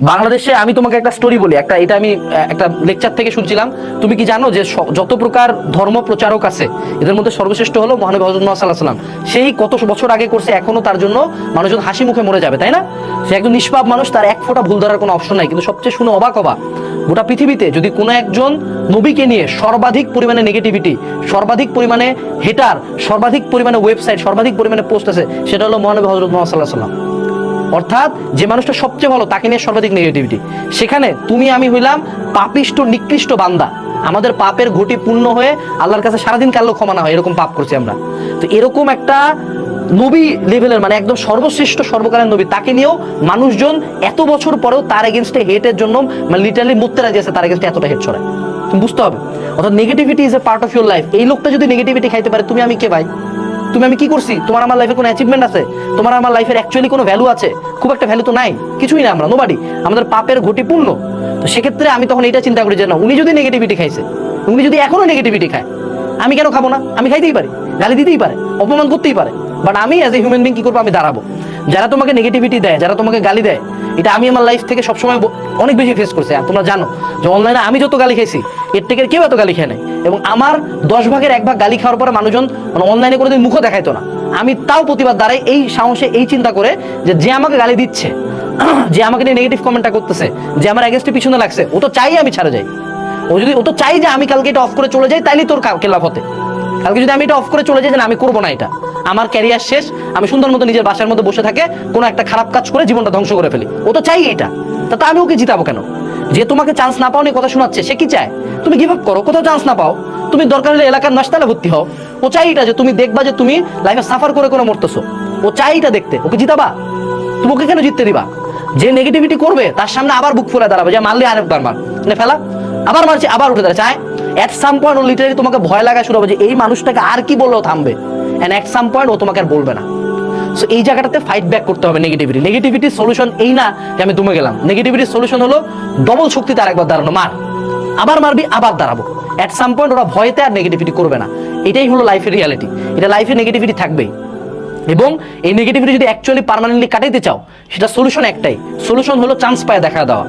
বাংলাদেশে আমি তোমাকে একটা স্টোরি বলি, এটা আমি একটা লেকচার থেকে শুনছিলাম। তুমি কি জানো যে যত প্রকার ধর্ম প্রচারক আছে এদের মধ্যে সর্বশ্রেষ্ঠ হলো মহানবী হযরত মুহাম্মদ সাল্লাল্লাহু আলাইহি ওয়াসাল্লাম। সেই কত বছর আগে করছে, এখনো তার জন্য মানুষজন হাসি মুখে মরে যাবে, তাই না? সে একজন নিষ্পাপ মানুষ, তার এক ফোঁটা ভুল ধরার কোনো অপশন নাই। কিন্তু সবচেয়ে শুনে অবাক হবা, গোটা পৃথিবীতে যদি কোনো একজন নবীকে নিয়ে সর্বাধিক পরিমাণে নেগেটিভিটি, সর্বাধিক পরিমাণে হেটার, সর্বাধিক পরিমাণে ওয়েবসাইট, সর্বাধিক পরিমাণে পোস্ট আছে, সেটা হলো মহানবী হযরত মুহাম্মদ সাল্লাল্লাহু আলাইহি ওয়াসাল্লাম। অর্থাৎ যে মানুষটা সবচেয়ে ভালো তাকে নিয়ে সর্বাধিক নেগেটিভিটি। সেখানে তুমি আমি হইলাম পাপিষ্ট নিকৃষ্ট বান্দা, আমাদের পাপের ঘটি পূর্ণ হয়ে আল্লাহর কাছে সারাদিন কাল্লো ক্ষমা না হয়, এরকম পাপ করছি আমরা। তো এরকম একটা নবী লেভেলের, মানে একদম সর্বশ্রেষ্ঠ সর্বকালের নবী, তাকে নিয়েও মানুষজন এত বছর পরেও তার এগেনস্টে হেটের জন্য মানে লিটারালি মরতে রাজি আছে, তার এগেনস্টে এতটা হেট ছড়ায়। তুমি বুঝতে হবে, অর্থাৎ negativity is a part of your life. এই লোকটা যদি নেগেটিভিটি খাইতে পারে, তুমি আমি কে ভাই? তুমি আমি কি করছি? তোমার আমার লাইফে কোনো অ্যাচিভমেন্ট আছে? তোমার আমার লাইফের অ্যাকচুয়ালি কোনো ভ্যালু আছে? খুব একটা ভ্যালু তো নাই, কিছুই না, আমরা নোবাডি, আমাদের পাপের ঘটি পূর্ণ। তো সেক্ষেত্রে আমি তখন এটা চিন্তা করি যে না, উনি যদি নেগেটিভিটি খাইছে, উনি যদি এখনো নেগেটিভিটি খায়, আমি কেন খাবো না? আমি খাইতেই পারি, গালি দিতেই পারে, অপমান করতেই পারে, বাট আমি অ্যাজ এ হিউম্যান বিং কি করবো? আমি দাঁড়াবো। যারা তোমাকে নেগেটিভিটি দেয়, যারা তোমাকে গালি দেয়, এটা আমি আমার লাইফ থেকে সবসময় অনেক বেশি ফেস করছি। আর তোমরা জানো যে অনলাইনে আমি যত গালি খাইছি এর থেকে কেউ এত গালি খায় নাই। এবং আমার 10 ভাগের 1 ভাগ গালি খাওয়ার পরে মানুষজন মানে অনলাইনে কোনোদিন মুখও দেখাইতো না। আমি তাও প্রতিবাদ দাঁড়াই এই সাহসে, এই চিন্তা করে যে আমাকে গালি দিচ্ছে, যে আমাকে নিয়ে নেগেটিভ কমেন্টটা করতেছে, যে আমার এগেইনস্টে পিছনে লাগছে, ও তো চাই আমি ছাড়া যাই। ও তো চাই যে আমি কালকে এটা অফ করে চলে যাই, তাইলে তোর কালকে লাভ হতে। কালকে যদি আমি এটা অফ করে চলে যাই, আমি করবো না, এটা আমার ক্যারিয়ার শেষ, আমি সুন্দর মতো নিজের বাসার মধ্যে বসে থাকে কোনো একটা খারাপ কাজ করে জীবনটা ধ্বংস করে ফেলি। ও তো চাই এটা, তা আমি ওকে জিতাবো কেন? যে তোমাকে চান্স না পাও নি কথা শোনাচ্ছে, সে কি চায়? তুমি গিভ আপ করো, কোথাও চান্স না পাও, তুমি দরকার হলে এলাকার নাস্তালে ভর্তি হও। ও চাই এটা যে তুমি দেখবা যে তুমি লাইফে সাফার করে করে মরতেছো। ও চাই এটা দেখতে, ওকে জিতাবা? তুমি ওকে কেন জিততে দিবা? যে নেগেটিভিটি করবে তার সামনে আবার বুক ফুলে দাঁড়াবে, যে মারলে আরেকবার মার, ফেলা, আবার মারছে, আবার উঠে দাঁড়ায়। চায় এট সাম পয়েন্ট ও লিটারালি তোমাকে ভয় লাগা শুরু হবে যে এই মানুষটাকে আর কি বললেও থামবে, এন্ড এট সাম পয়েন্ট ও তোমাকে আর বলবে না। সো এই জায়গাটাতে ফাইট ব্যাক করতে হবে নেগেটিভিটি। নেগেটিভিটির সলিউশন এই না যে আমি দমে গেলাম, নেগেটিভিটির সলিউশন হলো ডবল শক্তিতে আরেকবার দাঁড়ানো, মার, আবার মারবি, আবার দাঁড়াবো। এট সাম পয়েন্ট ওরা ভয়তে আর নেগেটিভিটি করবে না। এটাই হলো লাইফের রিয়ালিটি। এটা লাইফে নেগেটিভিটি থাকবেই, এবং এই নেগেটিভিটি যদি অ্যাকচুয়ালি পার্মানেন্টলি কাটাইতে চাও, সেটা সলিউশন একটাই, সলিউশন হলো চান্স পায় দেখা দেওয়া।